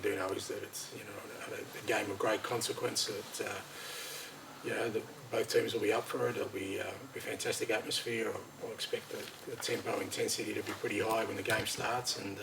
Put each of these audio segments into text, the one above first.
you do know is that it's a game of great consequence. That both teams will be up for it. It'll be a fantastic atmosphere. I expect the tempo intensity to be pretty high when the game starts, and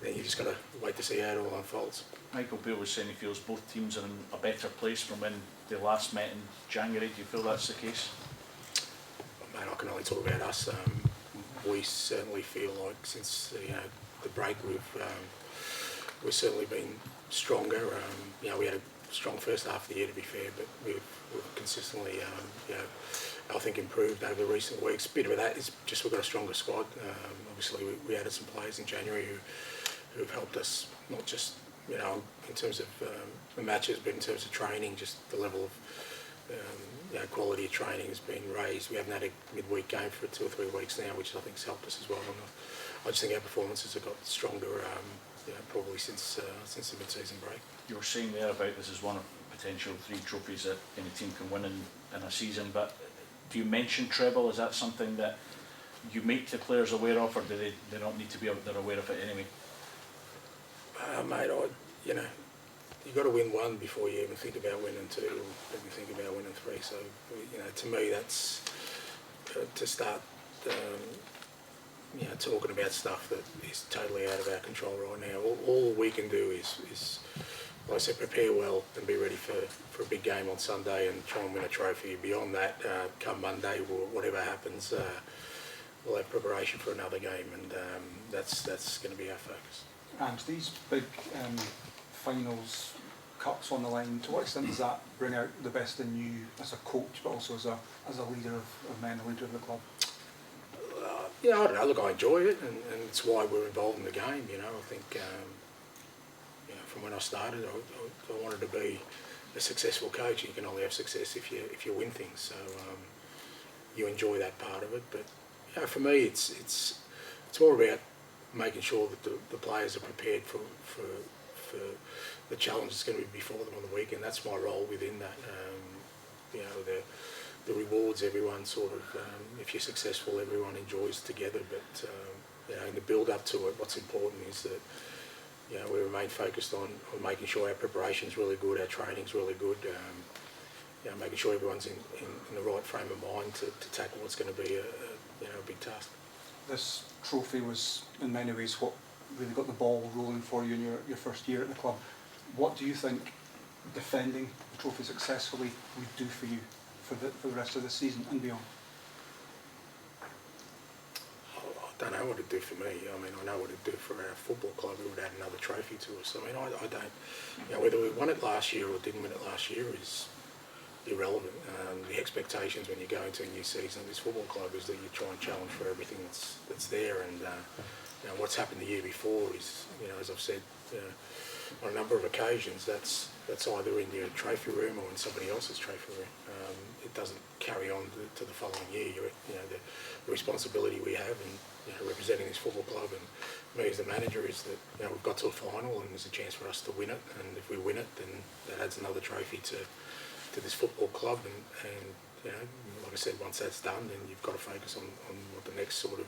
then you just got to wait to see how it all unfolds. Michael Beale was saying he feels both teams are in a better place from when they last met in January. Do you feel that's the case? Mate, I can only talk about us. We certainly feel like since the break we've certainly been stronger. We had a strong first half of the year, to be fair, but we've consistently I think improved over the recent weeks. A bit of that is just we've got a stronger squad. Obviously we added some players in January who've helped us, not just in terms of the matches, but in terms of training. Just the level of quality of training has been raised. We haven't had a midweek game for 2 or 3 weeks now, which I think has helped us as well. And I just think our performances have got stronger, probably since the mid-season break. You were saying there about this is one of potential 3 trophies that any team can win in a season, but do you mention treble? Is that something that you make the players aware of, or do they not need to be aware of it anyway? Mate, you've got to win 1 before you even think about winning 2, or even think about winning 3. So, to me, that's to start, talking about stuff that is totally out of our control right now. All we can do is, like I said, prepare well and be ready for a big game on Sunday and try and win a trophy. Beyond that, come Monday, whatever happens, we'll have preparation for another game, and that's going to be our focus. And these big finals, cups on the line, to what extent does that bring out the best in you as a coach, but also as a leader of men, a leader of the club? I don't know. Look, I enjoy it, and it's why we're involved in the game. I think from when I started, I wanted to be a successful coach. You can only have success if you win things. So you enjoy that part of it. But for me, it's more about making sure that the players are prepared for the challenge that's going to be before them on the weekend. That's my role within that. The rewards, everyone sort of, if you're successful, everyone enjoys together. But in the build up to it, what's important is that we remain focused on making sure our preparation's really good, our training's really good. Making sure everyone's in the right frame of mind to tackle what's going to be a big task. This trophy was in many ways what really got the ball rolling for you in your first year at the club. What do you think defending the trophy successfully would do for you for the rest of the season and beyond? I don't know what it'd do for me. I mean, I know what it'd do for our football club. It would add another trophy to us. I mean, I don't, whether we won it last year or didn't win it last year is irrelevant. The expectations when you go into a new season of this football club is that you try and challenge for everything that's there. And what's happened the year before is, as I've said on a number of occasions, that's either in your trophy room or in somebody else's trophy room. It doesn't carry on to the following year. The responsibility we have in representing this football club and me as the manager is that we've got to a final and there's a chance for us to win it. And if we win it, then that adds another trophy to this football club. And like I said, once that's done, then you've got to focus on what the next sort of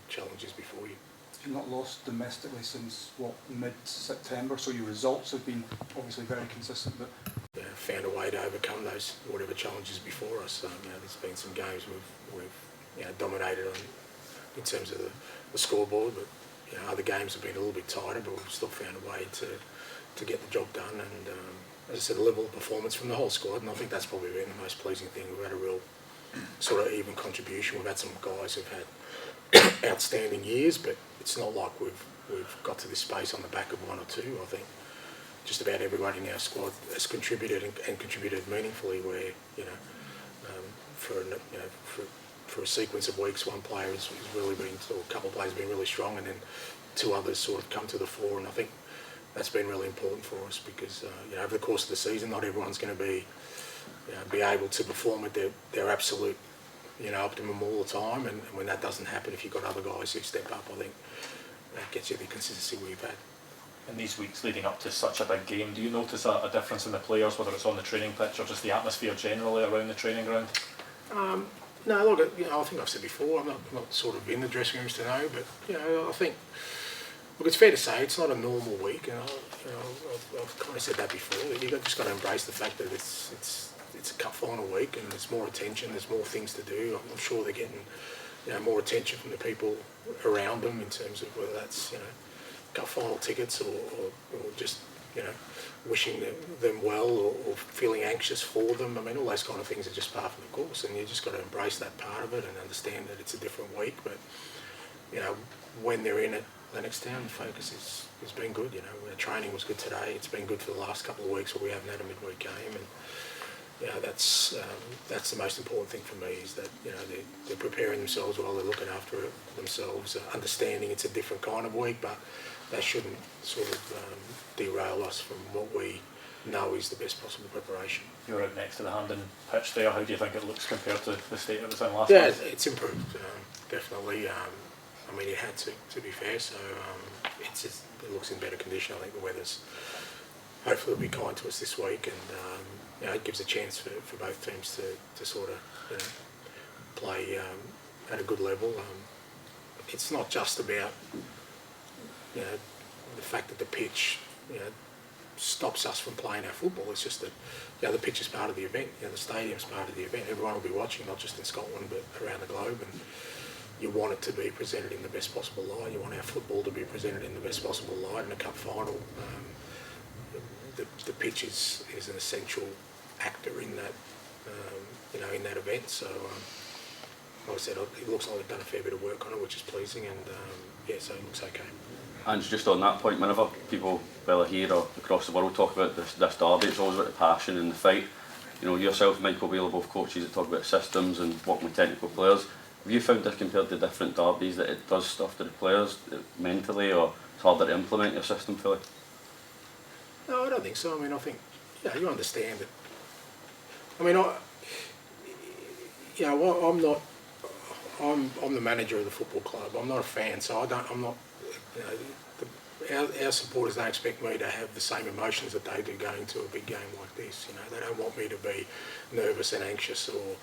challenge is before you. You've not lost domestically since, mid-September, so your results have been obviously very consistent, but... Found a way to overcome those, whatever challenges before us. There's been some games we've dominated on in terms of the scoreboard, but other games have been a little bit tighter, but we've still found a way to get the job done. And as I said, a level of performance from the whole squad, and I think that's probably been the most pleasing thing. We've had a real sort of even contribution. We've had some guys who've had outstanding years, but it's not like we've got to this space on the back of 1 or 2. I think just about everyone in our squad has contributed and contributed meaningfully. Where for a sequence of weeks, one player has really been, or a couple of players have been really strong, and then 2 others sort of come to the fore. And I think that's been really important for us because over the course of the season, not everyone's going to be able to perform at their absolute optimum all the time. And when that doesn't happen, if you've got other guys who step up, I think that gets you the consistency we've had. In these weeks leading up to such a big game, do you notice a difference in the players, whether it's on the training pitch or just the atmosphere generally around the training ground? No, look, I think I've said before, I'm not sort of in the dressing rooms to know, but I think Look, it's fair to say it's not a normal week, and I've kind of said that before. You've just got to embrace the fact that it's a cup final week, and there's more attention, there's more things to do. I'm sure they're getting more attention from the people around them in terms of whether that's cup final tickets or just wishing them well or feeling anxious for them. I mean, all those kind of things are just part of the course, and you just got to embrace that part of it and understand that it's a different week. But when they're in it, Lennoxtown, the focus has been good. Our training was good today. It's been good for the last couple of weeks where we haven't had a midweek game, and that's the most important thing for me is that they're preparing themselves while they're looking after themselves, understanding it's a different kind of week, but that shouldn't sort of derail us from what we know is the best possible preparation. You're out next to the Hampden pitch there. How do you think it looks compared to the state it was in last Yeah, night? it's improved, definitely. I mean, it had to be fair, so it looks in better condition. I think the weather's hopefully will be kind to us this week, and it gives a chance for both teams to sort of play at a good level. It's not just about the fact that the pitch stops us from playing our football. It's just that the pitch is part of the event. The stadium's part of the event. Everyone will be watching, not just in Scotland but around the globe, and you want it to be presented in the best possible light. You want our football to be presented in the best possible light in a cup final. The pitch is an essential actor in that in that event. So like I said, it looks like they've done a fair bit of work on it, which is pleasing, and so it looks okay. And just on that point, whenever people, whether here or across the world, talk about this derby, it's always about the passion and the fight. Yourself, Michael Wheeler, both coaches that talk about systems and working with technical players. Have you found that compared to different derbies that it does stuff to the players mentally, or it's harder to implement your system fully? No, I don't think so. I mean, I think you understand it. I mean, I'm the manager of the football club. I'm not a fan, so I'm not. Our supporters don't expect me to have the same emotions that they do going to a big game like this. They don't want me to be nervous and anxious or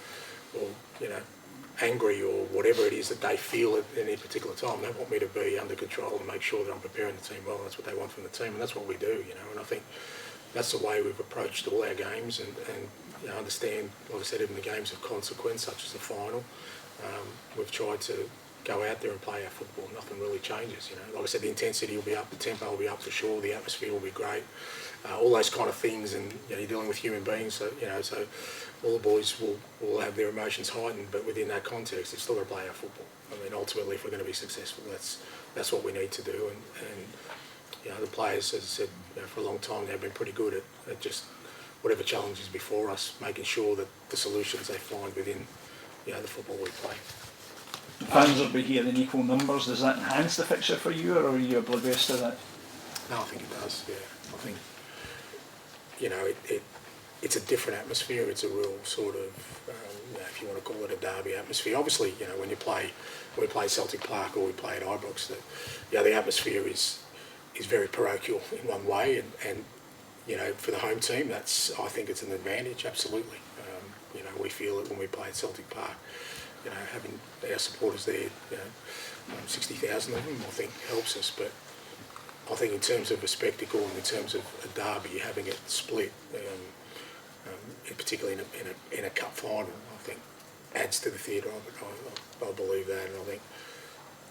angry or whatever it is that they feel at any particular time. They want me to be under control and make sure that I'm preparing the team well. That's what they want from the team, and that's what we do. And I think that's the way we've approached all our games, and understand, like I said, even the games of consequence, such as the final, we've tried to go out there and play our football. Nothing really changes. Like I said, the intensity will be up, the tempo will be up for sure, the atmosphere will be great, all those kind of things, and you're dealing with human beings, so so all the boys will have their emotions heightened, but within that context, it's still got to play our football. I mean, ultimately, if we're going to be successful, that's what we need to do, and the players, as I said, for a long time, they've been pretty good at just whatever challenge is before us, making sure that the solutions they find within the football we play. The fans will be here in equal numbers. Does that enhance the fixture for you, or are you oblivious to that? No, I think it does. Yeah, I think it's a different atmosphere. It's a real sort of, if you want to call it a derby atmosphere. Obviously, when we play Celtic Park or we play at Ibrox, the atmosphere is very parochial in one way, and for the home team, I think it's an advantage. Absolutely, we feel it when we play at Celtic Park. Having our supporters there, 60,000 of them, I think helps us. But I think in terms of a spectacle and in terms of a derby, having it split, particularly in a cup final, I think adds to the theatre of it. I believe that, and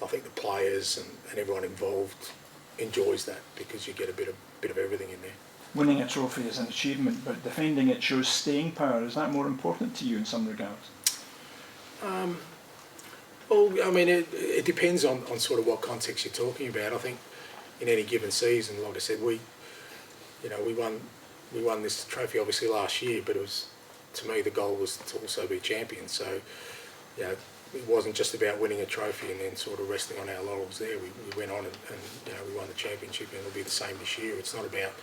I think the players and everyone involved enjoys that, because you get a bit of everything in there. Winning a trophy is an achievement, but defending it shows staying power. Is that more important to you in some regards? Well, I mean, it depends on sort of what context you're talking about. I think in any given season, like I said, we won this trophy obviously last year, but it was, to me, the goal was to also be champions. So, it wasn't just about winning a trophy and then sort of resting on our laurels there. We went on and we won the championship, and it'll be the same this year. It's not about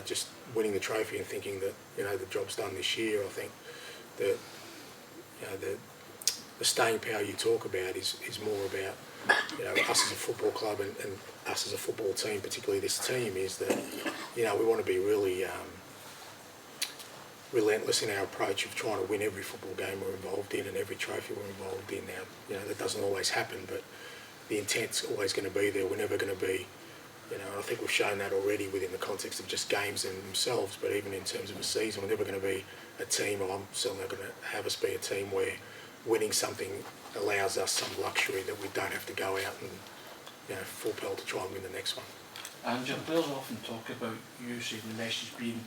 just winning the trophy and thinking that the job's done this year. I think that the staying power you talk about is more about us as a football club and us as a football team, particularly this team, is that we want to be really relentless in our approach of trying to win every football game we're involved in and every trophy we're involved in. Now, that doesn't always happen, but the intent's always going to be there. We're never going to be, you know, I think we've shown that already within the context of just games in themselves, but even in terms of a season, we're never going to be a team, or I'm certainly not going to have us be a team where winning something allows us some luxury that we don't have to go out and, you know, full pelt to try and win the next one. And your players often talk about you saying the message being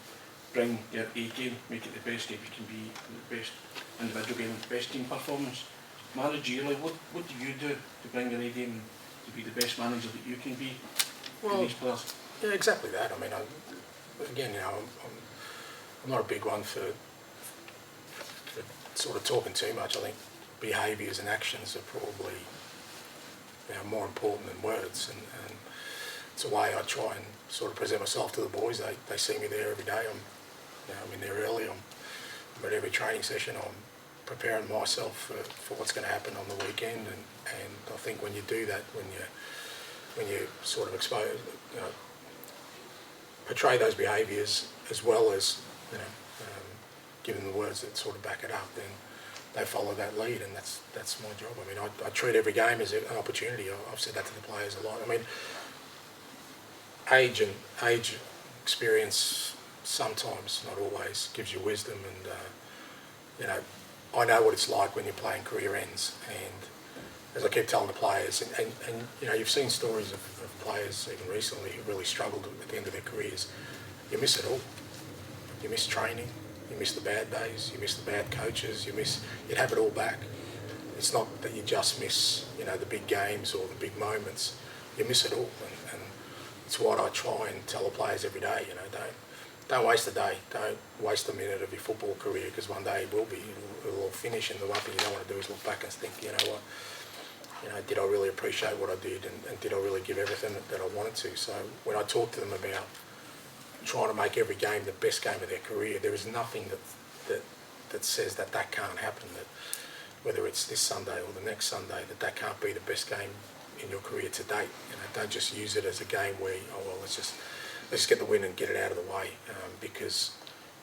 bring your A game, make it the best game you can be, the best individual game, the best team performance. Managerially, what do you do to bring your A game to be the best manager that you can be for these players? Yeah, exactly that. I mean, again, you know, I'm not a big one for sort of talking too much. I think behaviours and actions are probably, you know, more important than words, and it's a way I try and sort of present myself to the boys. They see me there every day. I'm in there early. I'm at every training session. I'm preparing myself for what's going to happen on the weekend, and I think when you do that, when you sort of expose, you know, portray those behaviours as well as, you know, give them the words that sort of back it up, then they follow that lead, and that's my job. I mean, I treat every game as an opportunity. I've said that to the players a lot. I mean, age experience sometimes, not always, gives you wisdom, and you know, I know what it's like when you're playing career ends, and as I keep telling the players, and you know, you've seen stories of players even recently who really struggled at the end of their careers. You miss it all. You miss training, you miss the bad days, you miss the bad coaches, you'd have it all back. It's not that you just miss, you know, the big games or the big moments. You miss it all, and it's what I try and tell the players every day. You know, don't waste a day. Don't waste a minute of your football career, because one day it will be. It'll all finish, and the one thing you don't want to do is look back and think, you know what, you know, did I really appreciate what I did, and did I really give everything that I wanted to? So when I talk to them about trying to make every game the best game of their career, there is nothing that says that can't happen. That whether it's this Sunday or the next Sunday, that can't be the best game in your career to date. You know, don't just use it as a game where, oh well, let's just get the win and get it out of the way, because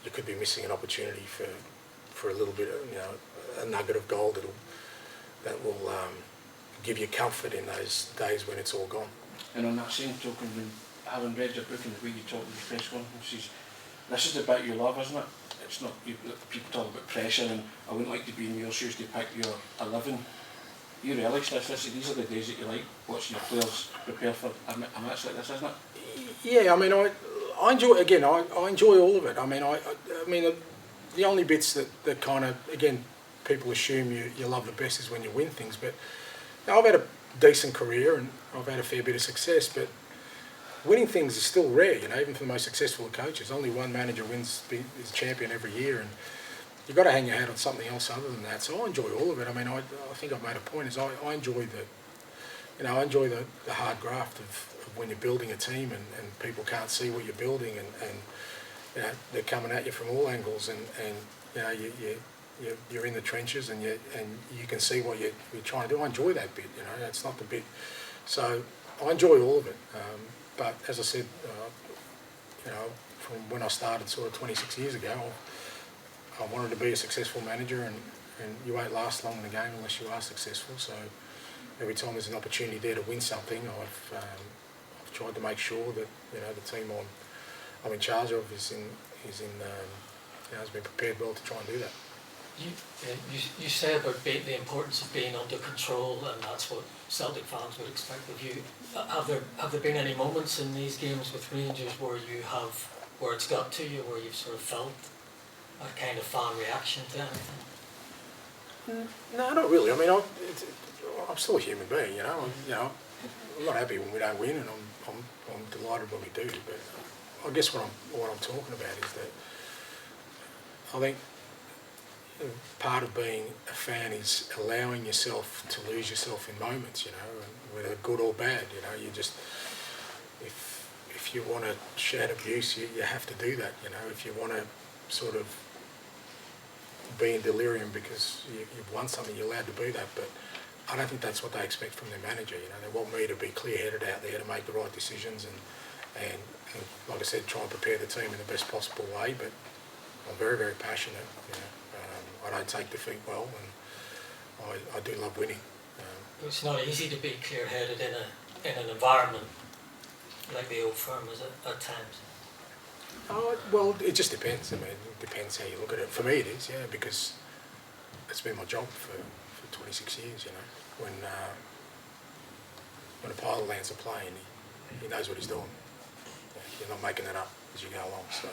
you could be missing an opportunity for a little bit of, you know, a nugget of gold that will give you comfort in those days when it's all gone. And on that same token, when having read your book and the way you talk in the press conferences, this is about your love, isn't it? It's not, people talk about pressure, and I wouldn't like to be in your shoes to pick your 11. You relish this, these are the days that you like watching your players prepare for a match like this, isn't it? Yeah, I mean, I enjoy, again, I enjoy all of it. I mean, the only bits that kind of, again, people assume you love the best is when you win things, but you know, I've had a decent career and I've had a fair bit of success, but winning things is still rare, you know, even for the most successful of coaches. Only one manager is champion every year, and you've got to hang your hat on something else other than that. So I enjoy all of it. I mean, I think I've made a point, is I enjoy I enjoy the hard graft of when you're building a team and people can't see what you're building, and you know, they're coming at you from all angles, and you know, you're in the trenches, and you can see what you're trying to do. I enjoy that bit, you know, that's not the bit. So I enjoy all of it. But as I said, you know, from when I started sort of 26 years ago, I wanted to be a successful manager, and you won't last long in the game unless you are successful. So every time there's an opportunity there to win something, I've tried to make sure that, you know, the team I'm in charge of has been prepared well to try and do that. You say about the importance of being under control, and that's what Celtic fans would expect of you. Have there been any moments in these games with Rangers where it's got to you, where you've sort of felt a kind of fan reaction to anything? No, not really. I mean, I'm still a human being, you know. I'm not happy when we don't win, and I'm delighted when we do. But I guess what I'm talking about is that I think part of being a fan is allowing yourself to lose yourself in moments, you know, whether good or bad. You know, you just, if you want to shout abuse, you have to do that. You know, if you want to sort of be in delirium because you've won something, you're allowed to be that. But I don't think that's what they expect from their manager. You know, they want me to be clear-headed out there to make the right decisions and like I said, try and prepare the team in the best possible way. But I'm very, very passionate. You know, I don't take defeat well, and I do love winning. It's not easy to be clear-headed in an environment like the old firm is at times. Oh, well, it just depends. I mean, it depends how you look at it. For me, it is, yeah, because it's been my job for 26 years, you know. When a pilot lands a plane, he knows what he's doing. You're not making that up as you go along. So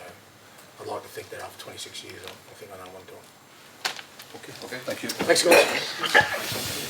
I'd like to think that after 26 years, I think I know what I'm doing. Okay, thank you. Thanks, guys.